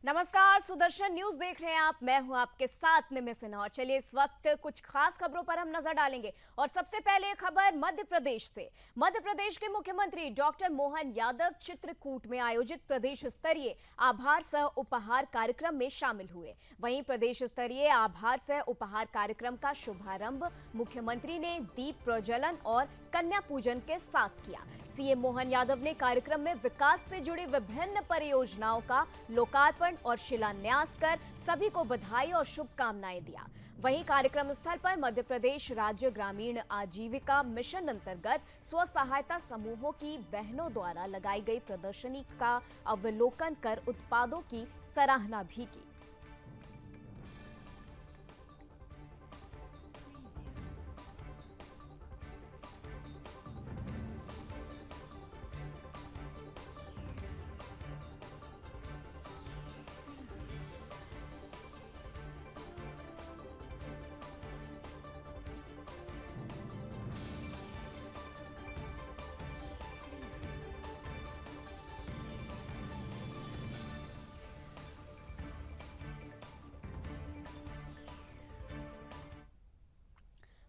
नमस्कार, सुदर्शन न्यूज देख रहे हैं आप। मैं हूं आपके साथ निमि सिन्हा और चलिए इस वक्त कुछ खास खबरों पर हम नजर डालेंगे। और सबसे पहले खबर मध्य प्रदेश से। मध्य प्रदेश के मुख्यमंत्री डॉक्टर मोहन यादव चित्रकूट में आयोजित प्रदेश स्तरीय आभार सह उपहार कार्यक्रम में शामिल हुए। वहीं प्रदेश स्तरीय आभार सह उपहार कार्यक्रम का शुभारंभ मुख्यमंत्री ने दीप प्रज्वलन और कन्या पूजन के साथ किया। सीएम मोहन यादव ने कार्यक्रम में विकास से जुड़ी विभिन्न परियोजनाओं का लोकार्पण और शिलान्यास कर सभी को बधाई और शुभकामनाएं दिया। वहीं कार्यक्रम स्थल पर मध्य प्रदेश राज्य ग्रामीण आजीविका मिशन अंतर्गत स्व सहायता समूहों की बहनों द्वारा लगाई गई प्रदर्शनी का अवलोकन कर उत्पादों की सराहना भी की।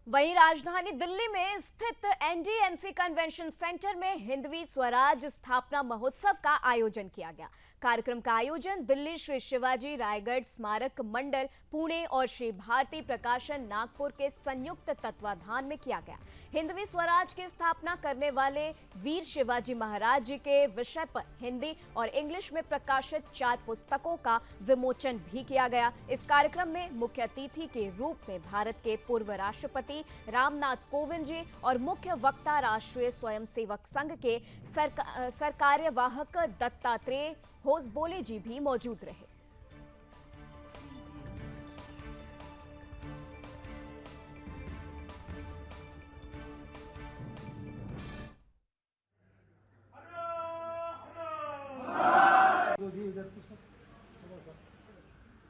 वहीं राजधानी दिल्ली में स्थित एनडीएमसी कन्वेंशन सेंटर में हिंदवी स्वराज स्थापना महोत्सव का आयोजन किया गया। कार्यक्रम का आयोजन दिल्ली श्री शिवाजी रायगढ़ स्मारक मंडल पुणे और श्री भारती प्रकाशन नागपुर के संयुक्त तत्वाधान में किया गया। हिंदवी स्वराज की स्थापना करने वाले वीर शिवाजी महाराज जी के विषय पर हिंदी और इंग्लिश में प्रकाशित 4 पुस्तकों का विमोचन भी किया गया। इस कार्यक्रम में मुख्य अतिथि के रूप में भारत के पूर्व राष्ट्रपति रामनाथ कोविंद जी और मुख्य वक्ता राष्ट्रीय स्वयंसेवक संघ के सरकार्यवाहक दत्तात्रेय होसबोले जी भी मौजूद रहे।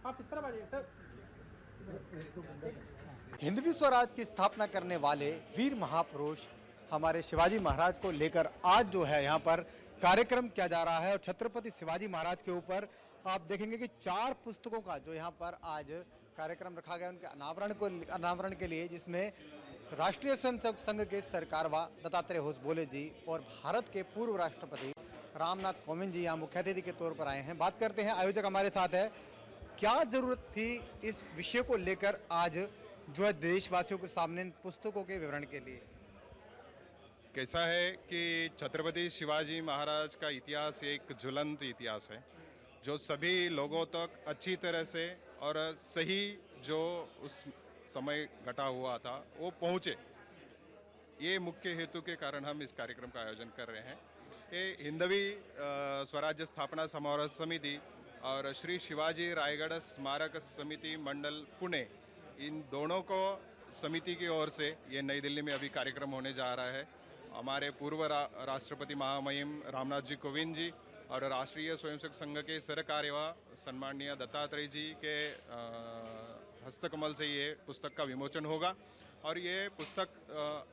आप इस तरफ आ जाइए सर। हिंदवी स्वराज की स्थापना करने वाले वीर महापुरुष हमारे शिवाजी महाराज को लेकर आज जो है यहाँ पर कार्यक्रम किया जा रहा है। और छत्रपति शिवाजी महाराज के ऊपर आप देखेंगे कि 4 पुस्तकों का जो यहाँ पर आज कार्यक्रम रखा गया उनके अनावरण के लिए, जिसमें राष्ट्रीय स्वयंसेवक संघ के सरकारवा दत्तात्रेय होसबोले जी और भारत के पूर्व राष्ट्रपति रामनाथ कोविंद जी यहाँ मुख्य अतिथि के तौर पर आए हैं। बात करते हैं, आयोजक हमारे साथ है। क्या जरूरत थी इस विषय को लेकर आज जो है देशवासियों के सामने पुस्तकों के विवरण के लिए? कैसा है कि छत्रपति शिवाजी महाराज का इतिहास एक ज्वलंत इतिहास है जो सभी लोगों तक अच्छी तरह से और सही जो उस समय घटा हुआ था वो पहुँचे। ये मुख्य हेतु के कारण हम इस कार्यक्रम का आयोजन कर रहे हैं। ये हिंदवी स्वराज्य स्थापना समारोह समिति और श्री शिवाजी रायगढ़ स्मारक समिति मंडल पुणे, इन दोनों को समिति की ओर से ये नई दिल्ली में अभी कार्यक्रम होने जा रहा है। हमारे पूर्व राष्ट्रपति महामहिम रामनाथ जी कोविंद जी और राष्ट्रीय स्वयंसेवक संघ के सरकार्यवाह सम्माननीय दत्तात्रेय जी के हस्तकमल से ये पुस्तक का विमोचन होगा। और ये पुस्तक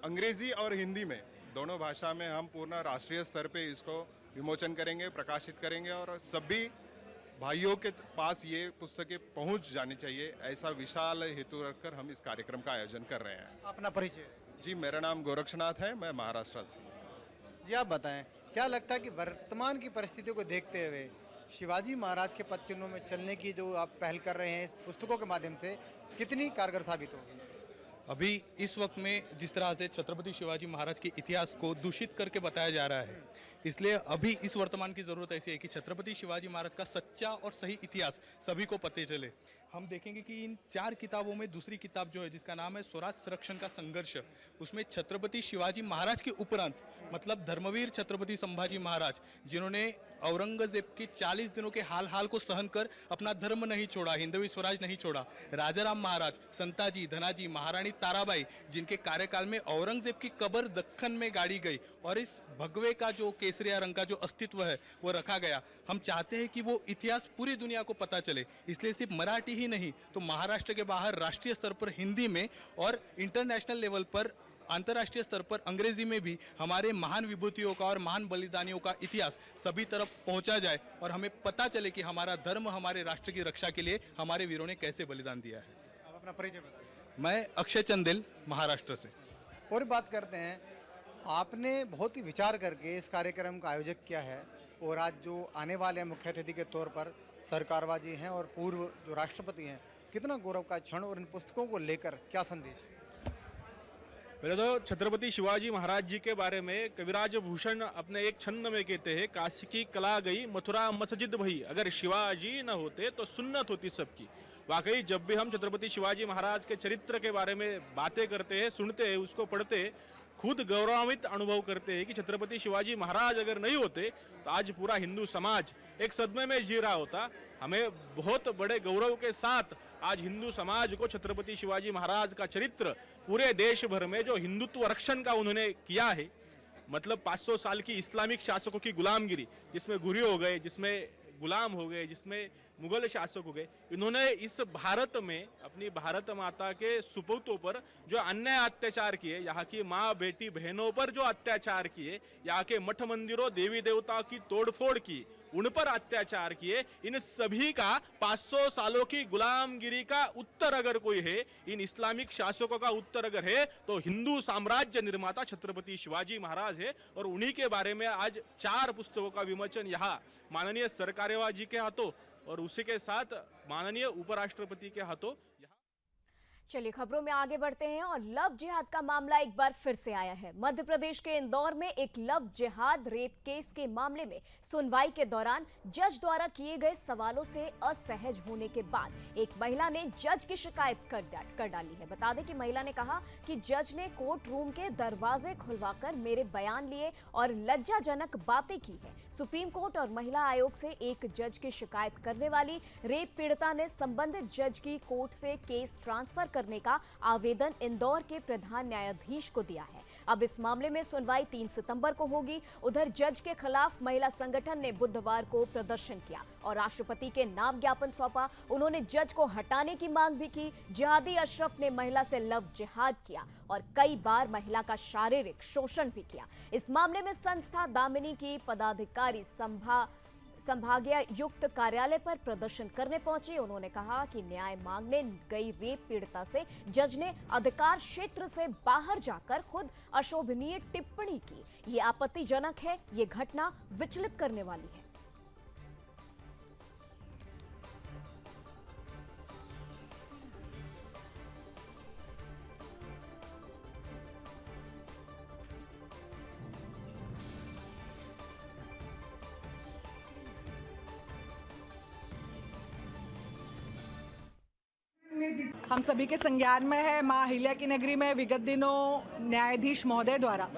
अंग्रेजी और हिंदी में दोनों भाषा में हम पूर्ण राष्ट्रीय स्तर पे इसको विमोचन करेंगे, प्रकाशित करेंगे और सभी भाइयों के पास ये पुस्तकें पहुंच जानी चाहिए। ऐसा विशाल हेतु रखकर हम इस कार्यक्रम का आयोजन कर रहे हैं। अपना परिचय? जी, मेरा नाम गोरक्षनाथ है, मैं महाराष्ट्र से। जी, आप बताएं, क्या लगता है कि वर्तमान की परिस्थितियों को देखते हुए शिवाजी महाराज के पद चिन्हों में चलने की जो आप पहल कर रहे हैं इस पुस्तकों के माध्यम से कितनी कारगर साबित होगी? अभी इस वक्त में जिस तरह से छत्रपति शिवाजी महाराज के इतिहास को दूषित करके बताया जा रहा है, इसलिए अभी इस वर्तमान की ज़रूरत ऐसी है कि छत्रपति शिवाजी महाराज का सच्चा और सही इतिहास सभी को पता चले। हम देखेंगे कि इन 4 किताबों में दूसरी किताब जो है जिसका नाम है स्वराज संरक्षण का संघर्ष, उसमें छत्रपति शिवाजी महाराज के उपरांत मतलब धर्मवीर छत्रपति संभाजी महाराज जिन्होंने औरंगजेब के 40 दिनों के हाल को सहन कर अपना धर्म नहीं छोड़ा, हिंदवी स्वराज नहीं छोड़ा, राजाराम महाराज, संताजी, धनाजी, महारानी ताराबाई जिनके कार्यकाल में औरंगजेब की कब्र दक्कन में गाड़ी गई और इस भगवे का जो केसरिया रंग का जो अस्तित्व है वो रखा गया। हम चाहते हैं कि वो इतिहास पूरी दुनिया को पता चले, इसलिए सिर्फ मराठी ही नहीं तो महाराष्ट्र के बाहर राष्ट्रीय स्तर पर हिंदी में और इंटरनेशनल लेवल पर अंतर्राष्ट्रीय स्तर पर अंग्रेजी में भी हमारे महान विभूतियों का और महान बलिदानियों का इतिहास सभी तरफ पहुंचा जाए और हमें पता चले कि हमारा धर्म हमारे राष्ट्र की रक्षा के लिए हमारे वीरों ने कैसे बलिदान दिया है। आप अपना परिचय बताइए। मैं अक्षय चंदेल, महाराष्ट्र से। और बात करते हैं, आपने बहुत ही विचार करके इस कार्यक्रम का आयोजन किया है और आज जो आने वाले हैं मुख्य अतिथि के तौर पर सरकारवा जी हैं और पूर्व जो राष्ट्रपति हैं, कितना गौरव का क्षण और इन पुस्तकों को लेकर क्या संदेश? पहले तो छत्रपति शिवाजी महाराज जी के बारे में कविराज भूषण अपने एक छंद में कहते हैं, काशी की कला गई मथुरा मस्जिद भई, अगर शिवाजी न होते तो सुन्नत होती सबकी। वाकई जब भी हम छत्रपति शिवाजी महाराज के चरित्र के बारे में बातें करते हैं, सुनते हैं, उसको पढ़ते हैं, खुद गौरवान्वित अनुभव करते हैं कि छत्रपति शिवाजी महाराज अगर नहीं होते तो आज पूरा हिंदू समाज एक सदमे में जी रहा होता। हमें बहुत बड़े गौरव के साथ आज हिंदू समाज को छत्रपति शिवाजी महाराज का चरित्र पूरे देश भर में जो हिंदुत्व रक्षण का उन्होंने किया है, मतलब 500 साल की इस्लामिक शासकों की गुलामगिरी, जिसमें गुरी हो गए, जिसमें गुलाम हो गए, जिसमें मुगल शासक हो गए, इन्होंने इस भारत में अपनी भारत माता के सुपूतों पर जो अन्याय अत्याचार किए, यहाँ की माँ बेटी बहनों पर जो अत्याचार किए, यहाँ के मठ मंदिरों देवी देवताओं की तोड़फोड़ की, उन पर अत्याचार किए, इन सभी का 500 सालों की गुलामगिरी का उत्तर अगर कोई है, इन इस्लामिक शासकों का उत्तर अगर है, तो हिंदू साम्राज्य निर्माता छत्रपति शिवाजी महाराज है। और उन्हीं के बारे में आज 4 पुस्तकों का विमोचन यहाँ माननीय सरकारेवा जी के हाथों और उसी के साथ माननीय उपराष्ट्रपति के हाथों। चलिए खबरों में आगे बढ़ते हैं और लव जिहाद का मामला एक बार फिर से आया है। मध्य प्रदेश के इंदौर में एक लव जिहाद रेप केस के मामले में सुनवाई के दौरान जज द्वारा किए गए सवालों से असहज होने के बाद एक महिला ने जज की शिकायत कर डाली है। बता दें कि महिला ने कहा कि जज ने कोर्ट रूम के दरवाजे खुलवाकर मेरे बयान लिए और लज्जाजनक बातें की है। सुप्रीम कोर्ट और महिला आयोग से एक जज की शिकायत करने वाली रेप पीड़िता ने संबंधित जज की कोर्ट से केस ट्रांसफर करने का आवेदन इंदौर के प्रधान न्यायाधीश को दिया है। अब इस मामले में सुनवाई 3 सितंबर को होगी। उधर जज के खिलाफ महिला संगठन ने बुधवार को प्रदर्शन किया और राष्ट्रपति के नाम ज्ञापन सौंपा। उन्होंने जज को हटाने की मांग भी की। जिहादी अशरफ ने महिला से लव जिहाद किया और कई बार महिला का शारीरिक शोषण भी किया। इस मामले में संस्था दामिनी की पदाधिकारी संभागीय युक्त कार्यालय पर प्रदर्शन करने पहुंचे। उन्होंने कहा कि न्याय मांगने गई रेप पीड़िता से जज ने अधिकार क्षेत्र से बाहर जाकर खुद अशोभनीय टिप्पणी की। ये आपत्तिजनक है, ये घटना विचलित करने वाली है। हम सभी के संज्ञान में है मां अहिल्या की नगरी में विगत दिनों न्यायाधीश महोदय द्वारा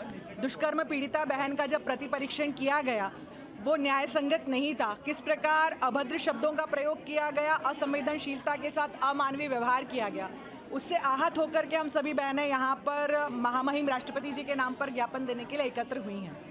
दुष्कर्म पीड़िता बहन का जब प्रतिपरीक्षण किया गया वो न्याय संगत नहीं था। किस प्रकार अभद्र शब्दों का प्रयोग किया गया, असंवेदनशीलता के साथ अमानवीय व्यवहार किया गया, उससे आहत होकर के हम सभी बहनें यहाँ पर महामहिम राष्ट्रपति जी के नाम पर ज्ञापन देने के लिए एकत्र हुई हैं।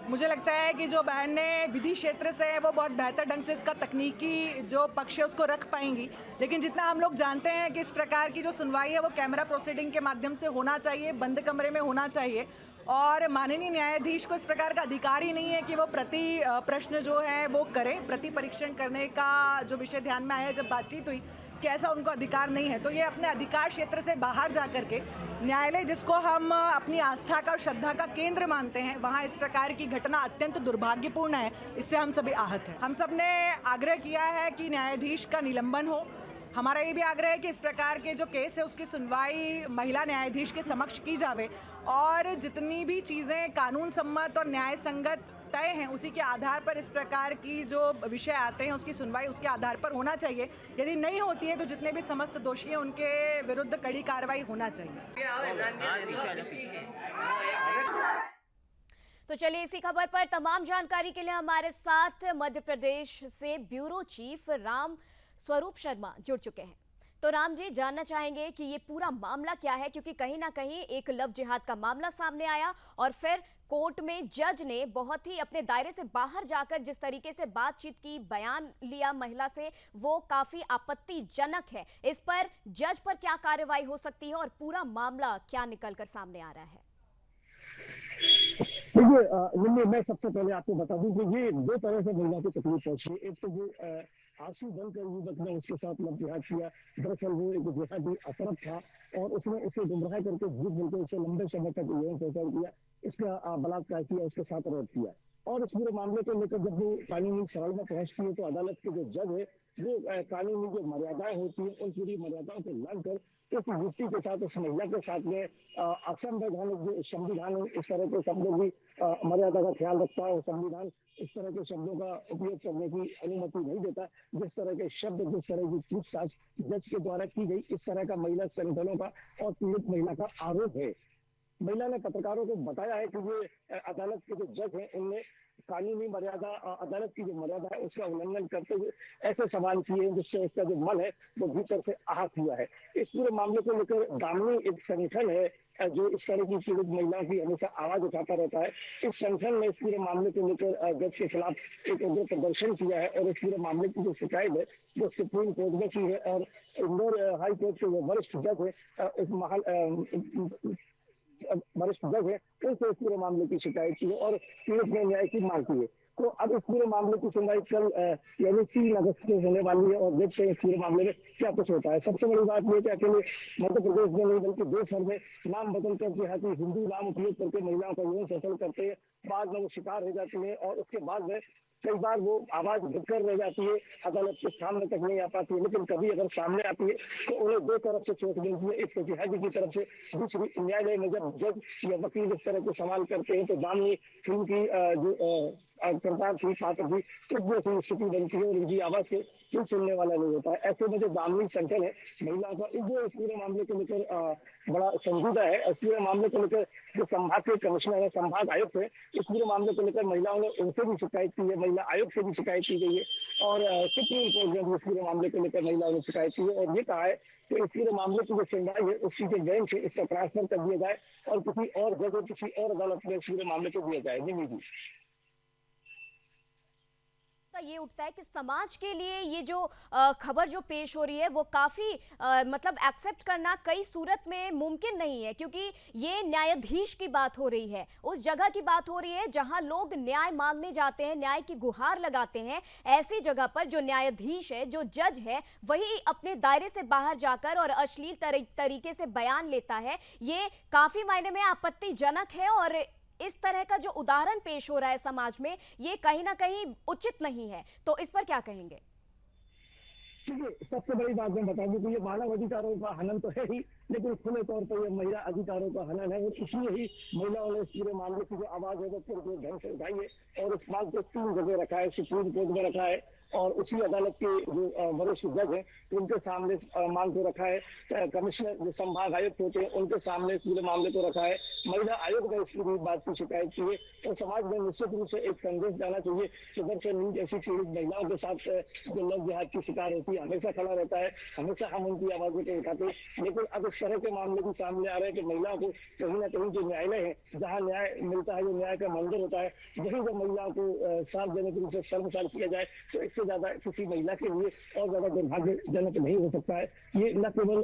मुझे लगता है कि जो बहन ने विधि क्षेत्र से है वो बहुत बेहतर ढंग से इसका तकनीकी जो पक्ष है उसको रख पाएंगी, लेकिन जितना हम लोग जानते हैं कि इस प्रकार की जो सुनवाई है वो कैमरा प्रोसीडिंग के माध्यम से होना चाहिए, बंद कमरे में होना चाहिए और माननीय न्यायाधीश को इस प्रकार का अधिकार ही नहीं है कि वो प्रति प्रश्न जो है वो करें। प्रति परीक्षण करने का जो विषय ध्यान में आया जब बातचीत हुई कि ऐसा उनको अधिकार नहीं है, तो ये अपने अधिकार क्षेत्र से बाहर जा कर के न्यायालय जिसको हम अपनी आस्था का और श्रद्धा का केंद्र मानते हैं वहाँ इस प्रकार की घटना अत्यंत दुर्भाग्यपूर्ण है। इससे हम सभी आहत हैं। हम सब ने आग्रह किया है कि न्यायाधीश का निलंबन हो। हमारा ये भी आग्रह है कि इस प्रकार के जो केस है उसकी सुनवाई महिला न्यायाधीश के समक्ष की जावे और जितनी भी चीज़ें कानून सम्मत और न्याय संगत तय हैं उसी के आधार पर इस प्रकार की जो विषय आते हैं उसकी सुनवाई उसके आधार पर होना चाहिए। यदि नहीं होती है तो जितने भी समस्त दोषी हैं उनके विरुद्ध कड़ी कार्रवाई होना चाहिए। तो चलिए इसी खबर पर तमाम जानकारी के लिए हमारे साथ मध्य प्रदेश से ब्यूरो चीफ राम स्वरूप शर्मा जुड़ चुके हैं। तो राम जी, जानना चाहेंगे कि ये पूरा मामला क्या है, क्योंकि कहीं ना कहीं एक लव जिहाद का मामला सामने आया और फिर कोर्ट में जज ने बहुत ही अपने दायरे से बाहर जाकर जिस तरीके से बातचीत की, बयान लिया महिला से, वो काफी आपत्तिजनक है। इस पर जज पर क्या कार्रवाई हो सकती है और पूरा मामला क्या निकल कर सामने आ रहा है? देखिए निम्न मैं सबसे पहले आपको बता दूं कि ये दो तरह से महिला को तकलीफ पहुंची है। एक तो जो आंसू बनकर युवक ने उसके साथ लव जिहाद किया, दरअसल वो एक जिहादी अफरद था और उसने उसे गुमराह करके झूठ बोलकर उसे लंबे समय तक यौन शोषण किया, इसका बलात्कार किया, उसके साथ रेप किया। और इस पूरे मामले को लेकर जब वो कानूनी सवाल में पहुंचती है तो अदालत के जो जज है वो कानूनी जो मर्यादाएं होती है उन पूरी मर्यादाओं को लांघकर उस युवती के साथ, उस महिला के साथ में असंवैधानिक जो संविधान इस तरह के शब्दों की मर्यादा का ख्याल रखता है। संविधान इस तरह के शब्दों का उपयोग करने की अनुमति नहीं देता। जिस तरह के शब्द, जिस तरह की पूछताछ जज के द्वारा की गई, इस तरह का महिला संगठनों का और पीड़ित महिला का आरोप है। महिला ने पत्रकारों को बताया है कि ये अदालत के जो जज हैं उनने कानूनी मर्यादा, अदालत की जो मर्यादा है उसका उल्लंघन करते हुए ऐसे सवाल किए हैं जिससे उसका जो मन है वो भीतर से आहत हुआ है। इस पूरे मामले को लेकर दामिनी एक संगठन है जो इस तरह की पीड़ित महिलाओं की हमेशा आवाज उठाता रहता है। इस संगठन ने इस पूरे मामले को लेकर जज के खिलाफ एक उग्र प्रदर्शन किया है और इस पूरे मामले की जो शिकायत है वो सुप्रीम कोर्ट में की है और इंदौर हाई कोर्ट के जो वरिष्ठ जज है वरिष्ठ जज है उनसे इस पूरे मामले की शिकायत की है और पीड़ित ने न्याय की मांग की है। तो अब इस पूरे मामले की सुनवाई कल यानी 3 अगस्त को होने वाली है और देखते हैं इस पूरे मामले में क्या कुछ होता है। सबसे बड़ी बात यह कि अकेले मध्य प्रदेश में नहीं बल्कि देश भर में नाम बदल कर देहाती हिंदू नाम उपयोग करके महिलाओं का यौन शोषण करते हैं, बाद में वो शिकार हो जाती है और उसके बाद में कई बार वो आवाज ढककर रह जाती है, अदालत के सामने तक नहीं आ पाती है। लेकिन कभी अगर सामने आती है तो उन्हें दो तरफ से चोट मिलती है, एक प्रतिहादी की तरफ से, दूसरी न्यायालय में जब जज या वकील इस तरह के सवाल करते हैं तो दामिनी फिल्म की जो करतार थी, छात्र थी, उस जैसी स्थिति बनती है और इनकी आवाज के कोई सुनने वाला नहीं होता है। ऐसे में जो दामिनी संगठन है महिलाओं का, इस पूरे मामले को लेकर बड़ा संजीदा है। इस पूरे मामले को लेकर जो संभाग के कमिश्नर है, संभाग आयुक्त है, इस पूरे मामले को लेकर महिलाओं ने उनसे भी शिकायत की है, महिला आयोग से भी शिकायत की गई है और सुप्रीम कोर्ट में भी इस पूरे मामले को लेकर महिलाओं ने शिकायत की है और ये कहा है कि इस पूरे मामले की जो सुनवाई है उसकी जो बेंच है इसका ट्रांसफर कर दिया जाए और किसी और जगह, किसी और अदालत में इस पूरे मामले को दिया जाए। जी ये उठता है कि समाज के लिए ये जो खबर जो पेश हो रही है वो काफी मतलब एक्सेप्ट करना कई सूरत में मुमकिन नहीं है, क्योंकि ये न्यायाधीश की बात हो रही है, उस जगह की बात हो रही है जहां लोग न्याय मांगने जाते हैं, न्याय की गुहार लगाते हैं। ऐसी जगह पर जो न्यायाधीश है, जो जज है, वही अपने दायरे से बाहर जाकर और अश्लील तरीके से बयान लेता है। ये काफी मायने में आपत्तिजनक है और इस तरह का जो उदाहरण पेश हो रहा है समाज में, ये कहीं ना कहीं उचित नहीं है। तो इस पर क्या कहेंगे? सबसे बड़ी बात मैं बता दूं कि ये मानव अधिकारों का हनन तो है ही, लेकिन खुले तौर पर ये महिला अधिकारों का हनन है और इसलिए ही महिलाओं ने इस पूरे मामले की जो आवाज है वो पूरे ढंग से उठाई है और इस बात को 3 जगह रखा है, सुप्रीम कोर्ट में रखा है और उसी अदालत के जो वरिष्ठ जज हैं उनके सामने मांग को रखा है, कमिश्नर जो संभाग आयुक्त होते हैं उनके सामने पूरे मामले को रखा है, महिला आयोग ने इस पूरी बात की शिकायत की है और समाज में निश्चित रूप से एक संदेश जाना चाहिए कि दरअसल न्यूज ऐसी पीड़ित महिलाओं के साथ जो लव जिहाद की शिकार होती है हमेशा खड़ा रहता है, हमेशा हम उनकी आवाजों को उठाते हैं। लेकिन अब इस तरह के मामले भी सामने आ रहे हैं कि महिलाओं को कहीं ना कहीं जो न्यायालय है, जहाँ न्याय मिलता है, जो न्याय का मंदिर होता है, वहीं जब महिलाओं को सार्वजनिक रूप से शर्मसार किया जाए तो इससे ज्यादा किसी महिला के लिए और ज्यादा दुर्भाग्यजनक नहीं हो सकता है। ये न केवल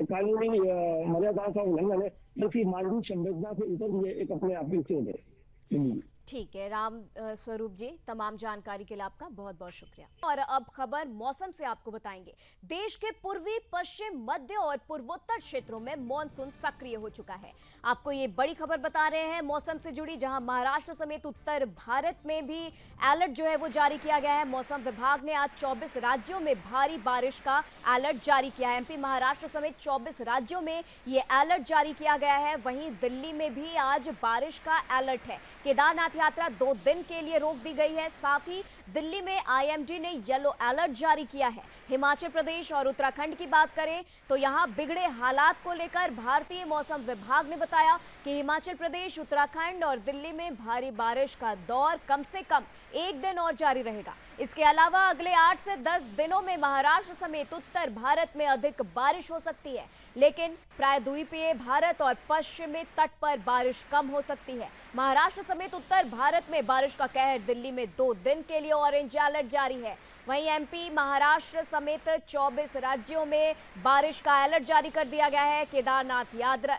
कानूनी मर्यादाओं का उल्लंघन है बल्कि मानवीय संवेदना से ऊपर भी एक अपने आप की खेल है। ठीक है राम स्वरूप जी, तमाम जानकारी के लिए आपका बहुत बहुत शुक्रिया। और अब खबर मौसम से आपको बताएंगे। देश के पूर्वी, पश्चिम, मध्य और पूर्वोत्तर क्षेत्रों में मॉनसून सक्रिय हो चुका है। आपको ये बड़ी खबर बता रहे हैं मौसम से जुड़ी, जहां महाराष्ट्र समेत उत्तर भारत में भी अलर्ट जो है वो जारी किया गया है। मौसम विभाग ने आज 24 राज्यों में भारी बारिश का अलर्ट जारी किया है। एमपी, महाराष्ट्र समेत 24 राज्यों में ये अलर्ट जारी किया गया है। वहीं दिल्ली में भी आज बारिश का अलर्ट है। केदारनाथ यात्रा 2 दिन के लिए रोक दी गई है। साथ ही दिल्ली में आईएमडी ने येलो अलर्ट जारी किया है। हिमाचल प्रदेश और उत्तराखंड की बात करें तो यहां बिगड़े हालात को लेकर भारतीय मौसम विभाग ने बताया कि हिमाचल प्रदेश, उत्तराखंड और दिल्ली में भारी बारिश का दौर कम से कम 1 दिन और जारी रहेगा। इसके अलावा अगले 8 से 10 दिनों में महाराष्ट्र समेत उत्तर भारत में अधिक बारिश हो सकती है, लेकिन प्रायद्वीपीय भारत और पश्चिमी तट पर बारिश कम हो सकती है। महाराष्ट्र समेत उत्तर भारत में बारिश का कहर। दिल्ली में 2 दिन के लिए ऑरेंज अलर्ट जारी है। वहीं एमपी, महाराष्ट्र समेत 24 राज्यों में बारिश का अलर्ट जारी कर दिया गया है। केदारनाथ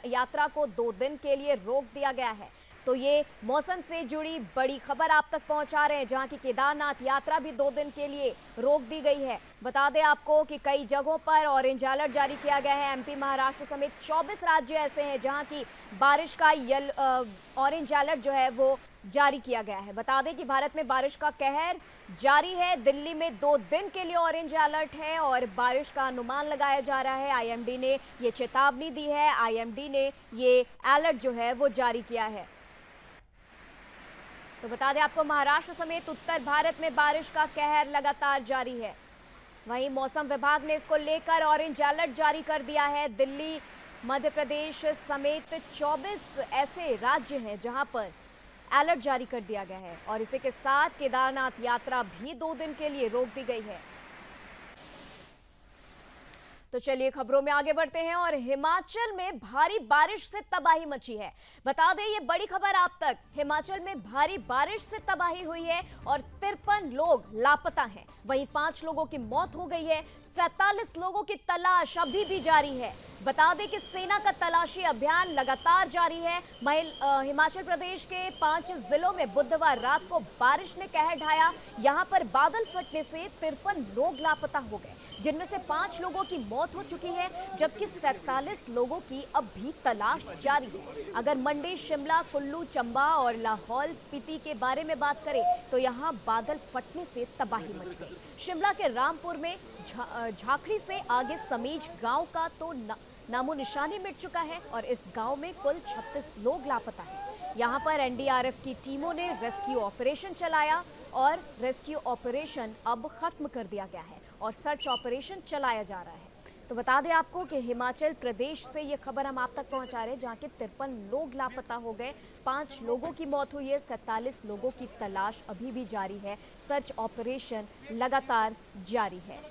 यात्रा को 2 दिन के लिए रोक दिया गया है। तो ये मौसम से जुड़ी बड़ी खबर आप तक पहुंचा रहे हैं, जहां की केदारनाथ यात्रा भी 2 दिन के लिए रोक दी गई है। बता दें आपको कि कई जगहों पर ऑरेंज अलर्ट जारी किया गया है। एमपी, महाराष्ट्र समेत 24 राज्य ऐसे हैं जहां की बारिश का ऑरेंज अलर्ट जो है वो जारी किया गया है। बता दें कि भारत में बारिश का कहर जारी है। दिल्ली में 2 दिन के लिए ऑरेंज अलर्ट है और बारिश का अनुमान लगाया जा रहा है। आईएमडी ने ये चेतावनी दी है, आईएमडी ने ये अलर्ट जो है वो जारी किया है। तो बता दें आपको, महाराष्ट्र समेत उत्तर भारत में बारिश का कहर लगातार जारी है। वहीं मौसम विभाग ने इसको लेकर ऑरेंज अलर्ट जारी कर दिया है। दिल्ली, मध्य प्रदेश समेत 24 ऐसे राज्य हैं जहां पर अलर्ट जारी कर दिया गया है और इसी के साथ केदारनाथ यात्रा भी 2 दिन के लिए रोक दी गई है। तो चलिए खबरों में आगे बढ़ते हैं और हिमाचल में भारी बारिश से तबाही मची है। बता दें ये बड़ी खबर आप तक, हिमाचल में भारी बारिश से तबाही हुई है और 53 लोग लापता हैं। वहीं 5 लोगों की मौत हो गई है। 47 लोगों की तलाश अभी भी जारी है। बता दें कि सेना का तलाशी अभियान लगातार जारी है। हिमाचल प्रदेश के 5 जिलों में बुधवार रात को बारिश ने कहर ढाया। यहां पर बादल फटने से 53 लोग लापता हो गए, जिनमें से 5 लोगों की मौत हो चुकी है, जबकि 47 लोगों की अब भी तलाश जारी है। अगर मंडी, शिमला, कुल्लू, चंबा और लाहौल स्पीति के बारे में बात करें तो यहां बादल फटने से तबाही मच गई। शिमला के रामपुर में झाखड़ी से आगे समीज गांव का तो नामो निशानी मिट चुका है और इस गांव में कुल 36 लोग लापता हैं। यहां पर एनडीआरएफ की टीमों ने रेस्क्यू ऑपरेशन चलाया और रेस्क्यू ऑपरेशन अब खत्म कर दिया गया है और सर्च ऑपरेशन चलाया जा रहा है। तो बता दें आपको कि हिमाचल प्रदेश से ये खबर हम आप तक पहुंचा रहे हैं, जहां के 53 लोग लापता हो गए, 5 लोगों की मौत हुई है, 47 लोगों की तलाश अभी भी जारी है। सर्च ऑपरेशन लगातार जारी है।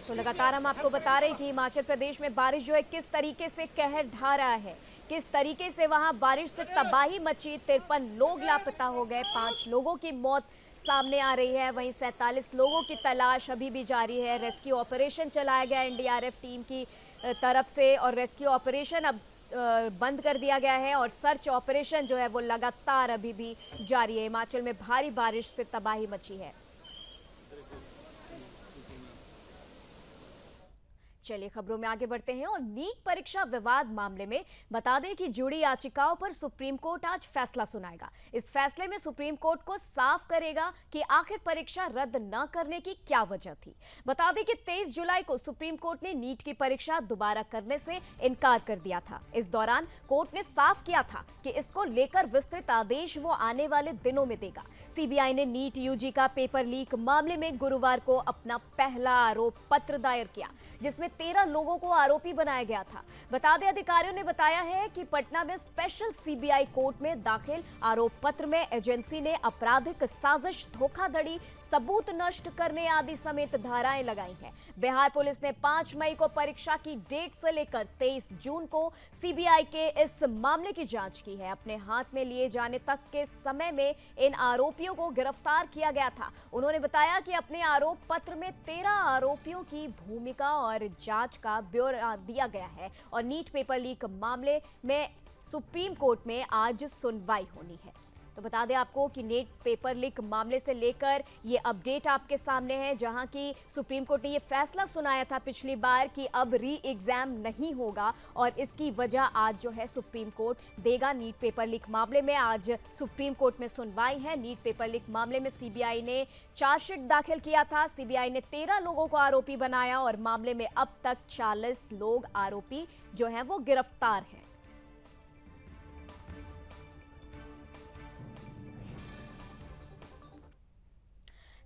तो लगातार हम आपको बता रहे हैं कि हिमाचल प्रदेश में बारिश जो है किस तरीके से कहर ढा रहा है, किस तरीके से वहां बारिश से तबाही मची। 53 लोग लापता हो गए, 5 लोगों की मौत सामने आ रही है। वहीं 47 लोगों की तलाश अभी भी जारी है। रेस्क्यू ऑपरेशन चलाया गया एनडीआरएफ टीम की तरफ से और रेस्क्यू ऑपरेशन अब बंद कर दिया गया है और सर्च ऑपरेशन जो है वो लगातार अभी भी जारी है। हिमाचल में भारी बारिश से तबाही मची है। चलिए खबरों में आगे बढ़ते हैं और नीट परीक्षा विवाद मामले में बता दें कि जुड़ी याचिकाओं पर सुप्रीम कोर्ट आज फैसला सुनाएगा। इस फैसले में सुप्रीम कोर्ट को साफ करेगा कि आखिर परीक्षा रद्द न करने की क्या वजह थी। बता दें कि 23 जुलाई को सुप्रीम कोर्ट ने नीट की परीक्षा दोबारा करने से इनकार कर दिया था। इस दौरान कोर्ट ने साफ किया था कि इसको लेकर विस्तृत आदेश वो आने वाले दिनों में देगा। सीबीआई ने नीट यूजी का पेपर लीक मामले में गुरुवार को अपना पहला आरोप पत्र दायर किया, जिसमें 13 लोगों को आरोपी बनाया गया था। बता दें अधिकारियों ने बताया है कि पटना में स्पेशल सीबीआई कोर्ट में दाखिल आरोप पत्र में एजेंसी ने आपराधिक साजिश, धोखाधड़ी, सबूत नष्ट करने आदि समेत धाराएं लगाई हैं। बिहार पुलिस ने 5 मई को परीक्षा की डेट से लेकर 23 जून को सीबीआई के इस मामले की जांच की है। अपने हाथ में लिए जाने तक के समय में इन आरोपियों को गिरफ्तार किया गया था। उन्होंने बताया कि अपने आरोप पत्र में 13 आरोपियों की भूमिका और जांच का ब्यौरा दिया गया है और नीट पेपर लीक मामले में सुप्रीम कोर्ट में आज सुनवाई होनी है। तो बता दें आपको कि नीट पेपर लीक मामले से लेकर ये अपडेट आपके सामने है, जहां की सुप्रीम कोर्ट ने ये फैसला सुनाया था पिछली बार कि अब री एग्जाम नहीं होगा और इसकी वजह आज जो है सुप्रीम कोर्ट देगा। नीट पेपर लीक मामले में आज सुप्रीम कोर्ट में सुनवाई है। नीट पेपर लीक मामले में सीबीआई ने चार्जशीट दाखिल किया था। सीबीआई ने 13 लोगों को आरोपी बनाया और मामले में अब तक 40 लोग आरोपी जो हैं वो गिरफ्तार हैं।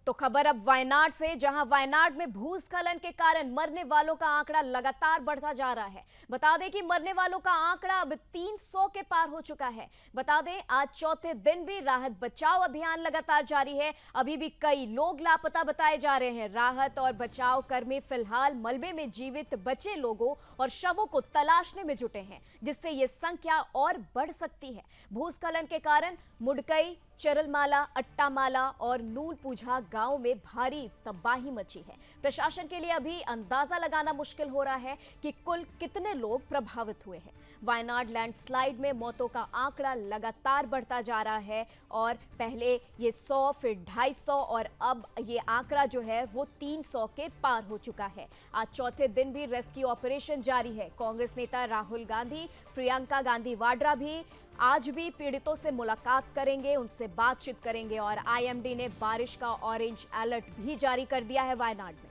तो खबर अब वायनाड से, जहां वायनाड में भूस्खलन के कारण मरने वालों का आंकड़ा लगातार बढ़ता जा रहा है। बता दें कि मरने वालों का आंकड़ा अब 300 के पार हो चुका है। बता दें आज चौथे दिन भी राहत बचाव अभियान लगातार जारी है। अभी भी कई लोग लापता बताए जा रहे हैं। राहत और बचाव कर्मी फिलहाल मलबे में जीवित बचे लोगों और शवों को तलाशने में जुटे हैं, जिससे ये संख्या और बढ़ सकती है। भूस्खलन के कारण मुडकई, चरलमाला, अट्टामाला और नूलपुझा गांव में भारी तबाही मची है। प्रशासन के लिए अभी अंदाजा लगाना मुश्किल हो रहा है कि कुल कितने लोग प्रभावित हुए हैं। वायनाड लैंडस्लाइड में मौतों का आंकड़ा लगातार बढ़ता जा रहा है और पहले ये 100, फिर 250 और अब ये आंकड़ा जो है वो 300 के पार हो चुका है। आज चौथे दिन भी रेस्क्यू ऑपरेशन जारी है। कांग्रेस नेता राहुल गांधी, प्रियंका गांधी वाड्रा भी आज भी पीड़ितों से मुलाकात करेंगे, उनसे बातचीत करेंगे और आईएमडी ने बारिश का ऑरेंज अलर्ट भी जारी कर दिया है वायनाड में।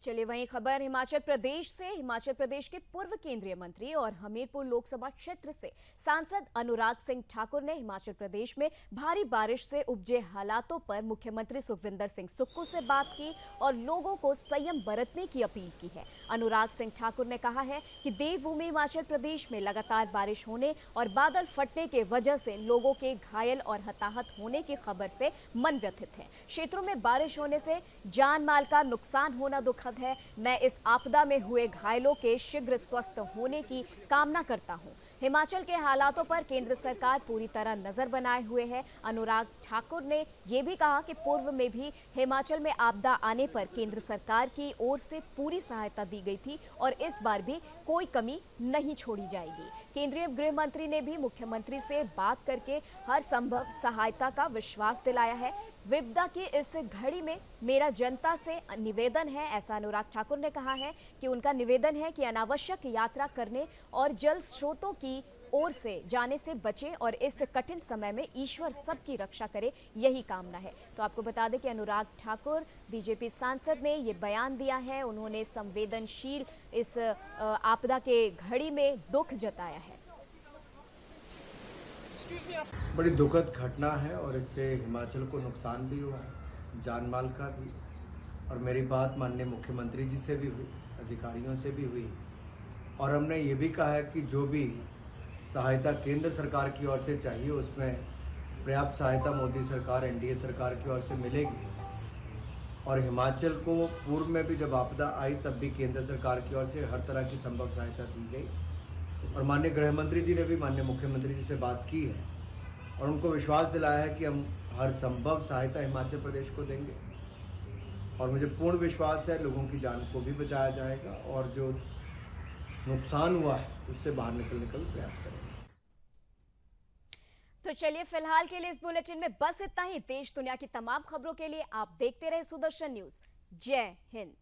चलिए वहीं खबर हिमाचल प्रदेश से। हिमाचल प्रदेश के पूर्व केंद्रीय मंत्री और हमीरपुर लोकसभा क्षेत्र से सांसद अनुराग सिंह ठाकुर ने हिमाचल प्रदेश में भारी बारिश से उपजे हालातों पर मुख्यमंत्री सुखविंदर सिंह सुक्खू से बात की और लोगों को संयम बरतने की अपील की है। अनुराग सिंह ठाकुर ने कहा है कि देवभूमि हिमाचल प्रदेश में लगातार बारिश होने और बादल फटने के वजह से लोगों के घायल और हताहत होने की खबर से मन व्यथित है। क्षेत्रों में बारिश होने से जान माल का नुकसान होना दुखद है। मैं इस आपदा में हुए घायलों के शीघ्र स्वस्थ होने की कामना करता हूं। हिमाचल के हालातों पर केंद्र सरकार पूरी तरह नजर बनाए हुए है। अनुराग ठाकुर ने यह भी कहा कि पूर्व में भी हिमाचल में आपदा आने पर केंद्र सरकार की ओर से पूरी सहायता दी गई थी और इस बार भी कोई कमी नहीं छोड़ी जाएगी। केंद्रीय गृह मंत्री ने भी मुख्यमंत्री से बात करके हर संभव सहायता का विश्वास दिलाया है। विपदा की इस घड़ी में मेरा जनता से निवेदन है, ऐसा अनुराग ठाकुर ने कहा है कि उनका निवेदन है कि अनावश्यक यात्रा करने और जल स्रोतों की ओर से जाने से बचें और इस कठिन समय में ईश्वर सबकी रक्षा करे, यही कामना है। तो आपको बता दें कि अनुराग ठाकुर बीजेपी सांसद ने ये बयान दिया है। उन्होंने संवेदनशील इस आपदा के घड़ी में दुख जताया है। बड़ी दुखद घटना है और इससे हिमाचल को नुकसान भी हुआ है, जान माल का भी। और मेरी बात माननीय मुख्यमंत्री जी से भी हुई, अधिकारियों से भी हुई और हमने ये भी कहा है कि जो भी सहायता केंद्र सरकार की ओर से चाहिए उसमें पर्याप्त सहायता मोदी सरकार, एनडीए सरकार की ओर से मिलेगी। और हिमाचल को पूर्व में भी जब आपदा आई तब भी केंद्र सरकार की ओर से हर तरह की संभव सहायता दी गई और माननीय गृह मंत्री जी ने भी माननीय मुख्यमंत्री जी से बात की है और उनको विश्वास दिलाया है कि हम हर संभव सहायता हिमाचल प्रदेश को देंगे। और मुझे पूर्ण विश्वास है लोगों की जान को भी बचाया जाएगा और जो नुकसान हुआ है उससे बाहर निकलने का भी प्रयास करेंगे। तो चलिए फिलहाल के लिए इस बुलेटिन में बस इतना ही। देश दुनिया की तमाम खबरों के लिए आप देखते रहे सुदर्शन न्यूज। जय हिंद।